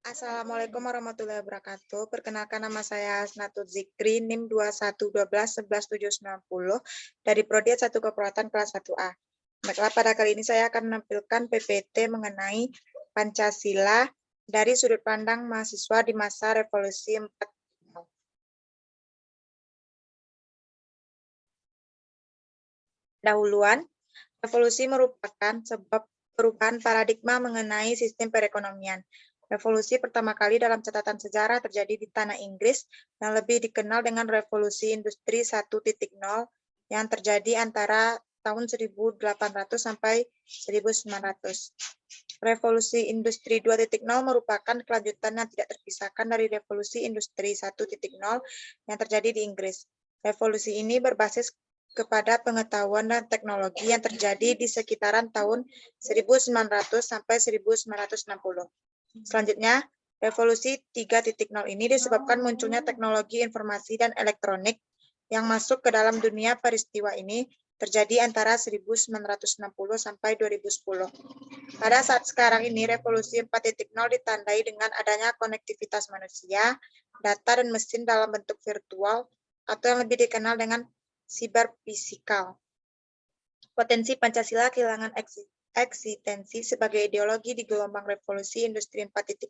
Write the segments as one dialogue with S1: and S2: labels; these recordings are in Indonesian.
S1: Assalamualaikum warahmatullahi wabarakatuh. Perkenalkan nama saya Hasnatul Zikri, NIM 2112117990 dari Prodi S1 Keperawatan kelas 1A. Baiklah, pada kali ini saya akan menampilkan PPT mengenai Pancasila dari sudut pandang mahasiswa di masa Revolusi 4.0. Dahuluan, revolusi merupakan sebuah perubahan paradigma mengenai sistem perekonomian. Revolusi pertama kali dalam catatan sejarah terjadi di tanah Inggris yang lebih dikenal dengan Revolusi Industri 1.0 yang terjadi antara tahun 1800 sampai 1900. Revolusi Industri 2.0 merupakan kelanjutan yang tidak terpisahkan dari Revolusi Industri 1.0 yang terjadi di Inggris. Revolusi ini berbasis kepada pengetahuan dan teknologi yang terjadi di sekitaran tahun 1900 sampai 1960. Selanjutnya, revolusi 3.0 ini disebabkan munculnya teknologi informasi dan elektronik yang masuk ke dalam dunia. Peristiwa ini terjadi antara 1960 sampai 2010. Pada saat sekarang ini, revolusi 4.0 ditandai dengan adanya konektivitas manusia, data dan mesin dalam bentuk virtual atau yang lebih dikenal dengan siberfisikal. Potensi Pancasila kehilangan eksistensi sebagai ideologi di gelombang revolusi industri 4.0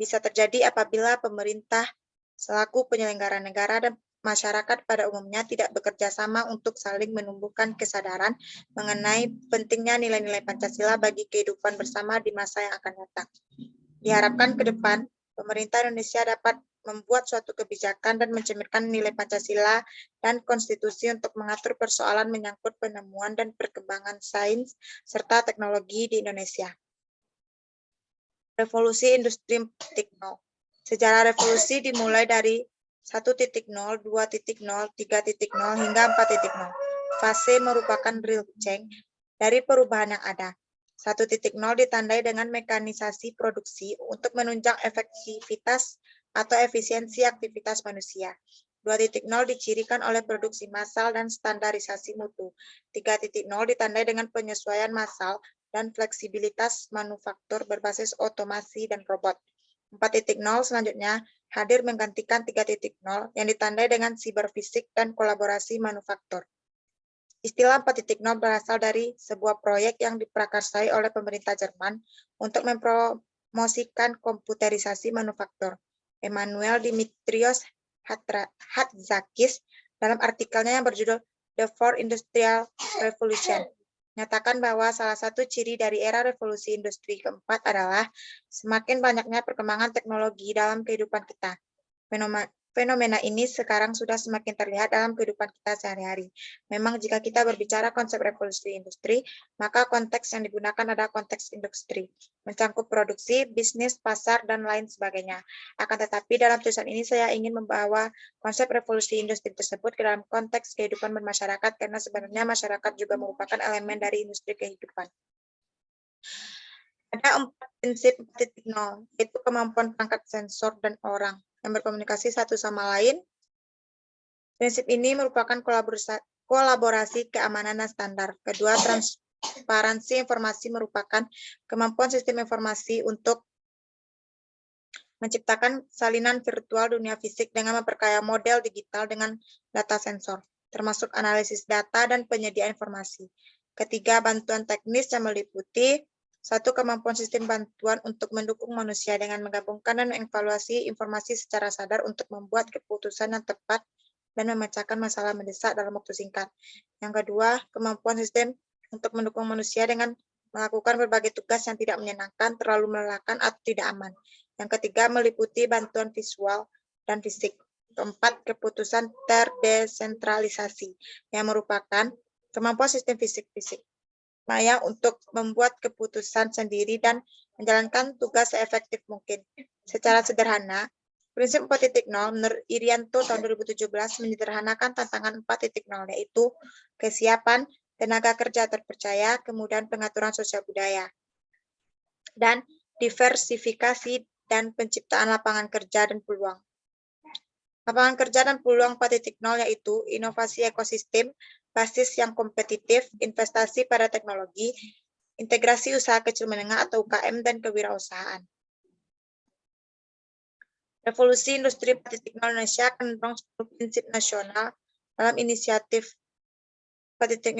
S1: bisa terjadi apabila pemerintah selaku penyelenggara negara dan masyarakat pada umumnya tidak bekerja sama untuk saling menumbuhkan kesadaran mengenai pentingnya nilai-nilai Pancasila bagi kehidupan bersama di masa yang akan datang. Diharapkan ke depan, pemerintah Indonesia dapat membuat suatu kebijakan dan mencerminkan nilai Pancasila dan konstitusi untuk mengatur persoalan menyangkut penemuan dan perkembangan sains serta teknologi di Indonesia. Revolusi Industri 4.0. Sejarah revolusi dimulai dari 1.0, 2.0, 3.0, hingga 4.0. Fase merupakan real change dari perubahan yang ada. 1.0 ditandai dengan mekanisasi produksi untuk menunjang efektivitas atau efisiensi aktivitas manusia. 2.0 dicirikan oleh produksi massal dan standarisasi mutu. 3.0 ditandai dengan penyesuaian massal dan fleksibilitas manufaktur berbasis otomasi dan robot. 4.0 selanjutnya hadir menggantikan 3.0 yang ditandai dengan siberfisik dan kolaborasi manufaktur. Istilah 4.0 berasal dari sebuah proyek yang diprakarsai oleh pemerintah Jerman untuk mempromosikan komputerisasi manufaktur. Emmanuel Dimitrios Hatzakis dalam artikelnya yang berjudul The Fourth Industrial Revolution menyatakan bahwa salah satu ciri dari era revolusi industri keempat adalah semakin banyaknya perkembangan teknologi dalam kehidupan kita. Fenomena ini sekarang sudah semakin terlihat dalam kehidupan kita sehari-hari. Memang jika kita berbicara konsep revolusi industri, maka konteks yang digunakan adalah konteks industri, mencangkup produksi, bisnis, pasar, dan lain sebagainya. Akan tetapi dalam tulisan ini saya ingin membawa konsep revolusi industri tersebut ke dalam konteks kehidupan bermasyarakat, karena sebenarnya masyarakat juga merupakan elemen dari industri kehidupan. Ada 4 prinsip 4.0, yaitu kemampuan perangkat sensor dan orang yang berkomunikasi satu sama lain. Prinsip ini merupakan kolaborasi keamanan dan standar. Kedua, transparansi informasi merupakan kemampuan sistem informasi untuk menciptakan salinan virtual dunia fisik dengan memperkaya model digital dengan data sensor, termasuk analisis data dan penyediaan informasi. Ketiga, bantuan teknis yang meliputi satu, kemampuan sistem bantuan untuk mendukung manusia dengan menggabungkan dan mengevaluasi informasi secara sadar untuk membuat keputusan yang tepat dan memecahkan masalah mendesak dalam waktu singkat. Yang kedua, kemampuan sistem untuk mendukung manusia dengan melakukan berbagai tugas yang tidak menyenangkan, terlalu melelahkan, atau tidak aman. Yang ketiga, meliputi bantuan visual dan fisik. Keempat, keputusan terdesentralisasi, yang merupakan kemampuan sistem fisik-fisik maya untuk membuat keputusan sendiri dan menjalankan tugas seefektif mungkin. Secara sederhana, prinsip 4.0 menurut Irianto tahun 2017 menyederhanakan tantangan 4.0, yaitu kesiapan, tenaga kerja terpercaya, kemudian pengaturan sosial budaya, dan diversifikasi dan penciptaan lapangan kerja dan peluang. Lapangan kerja dan peluang 4.0 yaitu inovasi ekosistem, basis yang kompetitif, investasi pada teknologi, integrasi usaha kecil menengah atau UKM, dan kewirausahaan. Revolusi Industri 4.0 Indonesia akan mendorong 10 prinsip nasional dalam inisiatif 4.0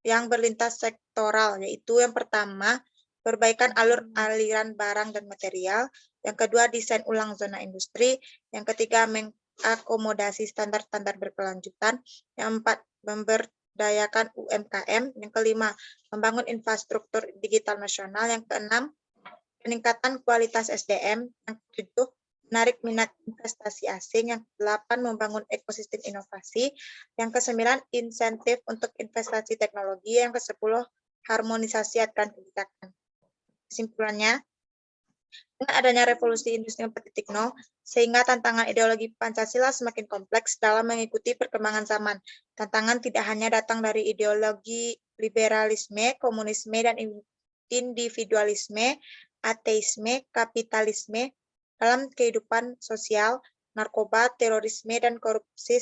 S1: yang berlintas sektoral, yaitu yang pertama, perbaikan alur aliran barang dan material, yang kedua, desain ulang zona industri, yang ketiga, mengakomodasi standar-standar berkelanjutan, yang keempat, memberdayakan UMKM, yang kelima, membangun infrastruktur digital nasional, yang keenam, peningkatan kualitas SDM, yang ketujuh, menarik minat investasi asing, yang ke-8 membangun ekosistem inovasi, yang ke-9 insentif untuk investasi teknologi, yang ke-10 harmonisasi aturan kebijakan. Kesimpulannya, dengan adanya revolusi industri 4.0, sehingga tantangan ideologi Pancasila semakin kompleks dalam mengikuti perkembangan zaman. Tantangan tidak hanya datang dari ideologi liberalisme, komunisme, dan individualisme, ateisme, kapitalisme, dalam kehidupan sosial, narkoba, terorisme, dan korupsi,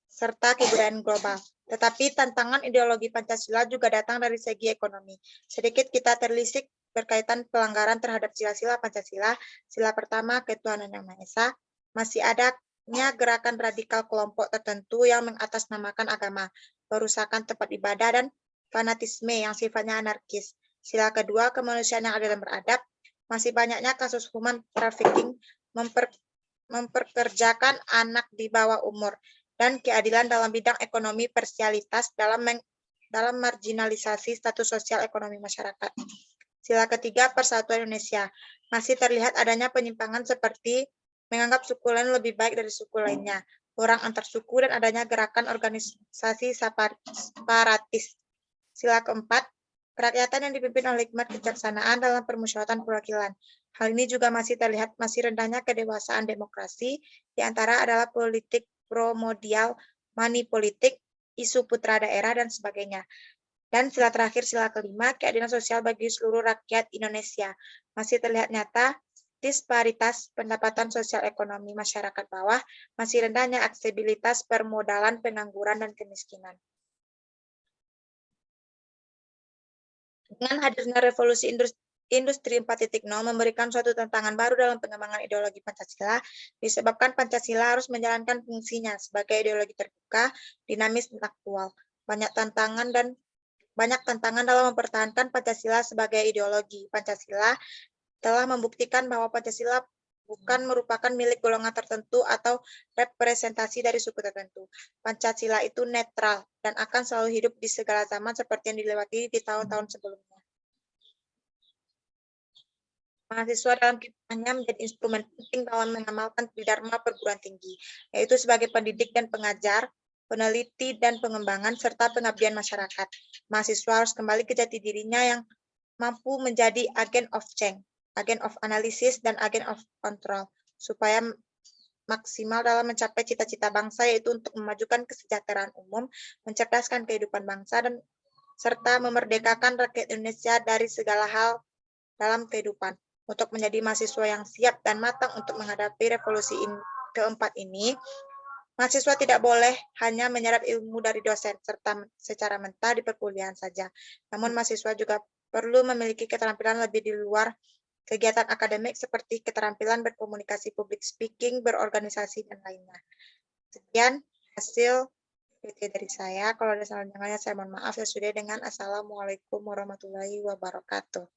S1: serta kebudayaan global. Tetapi tantangan ideologi Pancasila juga datang dari segi ekonomi. Sedikit kita terlisik berkaitan pelanggaran terhadap sila-sila Pancasila. Sila pertama, ketuhanan yang Maha Esa. Masih adanya gerakan radikal kelompok tertentu yang mengatasnamakan agama, perusakan tempat ibadah, dan fanatisme yang sifatnya anarkis. Sila kedua, kemanusiaan yang adil dan beradab. Masih banyaknya kasus human trafficking, memperkerjakan anak di bawah umur, dan keadilan dalam bidang ekonomi parsialitas dalam marginalisasi status sosial ekonomi masyarakat. Sila ketiga, persatuan Indonesia. Masih terlihat adanya penyimpangan seperti menganggap suku lain lebih baik dari suku lainnya, orang antar suku, dan adanya gerakan organisasi separatis. Sila keempat, kerakyatan yang dipimpin oleh hikmat kejaksanaan dalam permusyawaratan perwakilan. Hal ini juga masih terlihat masih rendahnya kedewasaan demokrasi, di antara adalah politik primordial, money politik, isu putra daerah, dan sebagainya. Dan sila terakhir, sila kelima, keadilan sosial bagi seluruh rakyat Indonesia. Masih terlihat nyata disparitas pendapatan sosial ekonomi masyarakat bawah, masih rendahnya aksesibilitas permodalan, pengangguran, dan kemiskinan. Dengan hadirnya revolusi industri 4.0 memberikan suatu tantangan baru dalam pengembangan ideologi Pancasila, disebabkan Pancasila harus menjalankan fungsinya sebagai ideologi terbuka, dinamis, dan aktual. Banyak tantangan dalam mempertahankan Pancasila sebagai ideologi. Pancasila telah membuktikan bahwa Pancasila bukan merupakan milik golongan tertentu atau representasi dari suku tertentu. Pancasila itu netral dan akan selalu hidup di segala zaman seperti yang dilewati di tahun-tahun sebelumnya. Mahasiswa dalam kehidupannya menjadi instrumen penting dalam mengamalkan Tridharma perguruan tinggi, yaitu sebagai pendidik dan pengajar, peneliti dan pengembangan, serta pengabdian masyarakat. Mahasiswa harus kembali ke jati dirinya yang mampu menjadi agen of change, agen of analysis, dan agen of control, supaya maksimal dalam mencapai cita-cita bangsa, yaitu untuk memajukan kesejahteraan umum, mencerdaskan kehidupan bangsa, dan serta memerdekakan rakyat Indonesia dari segala hal dalam kehidupan. Untuk menjadi mahasiswa yang siap dan matang untuk menghadapi revolusi keempat ini, mahasiswa tidak boleh hanya menyerap ilmu dari dosen serta secara mentah di perkuliahan saja. Namun mahasiswa juga perlu memiliki keterampilan lebih di luar kegiatan akademik seperti keterampilan berkomunikasi, public speaking, berorganisasi, dan lainnya. Sekian hasil PT dari saya. Kalau ada salah-salahnya saya mohon maaf. Saya sudah dengan Assalamualaikum warahmatullahi wabarakatuh.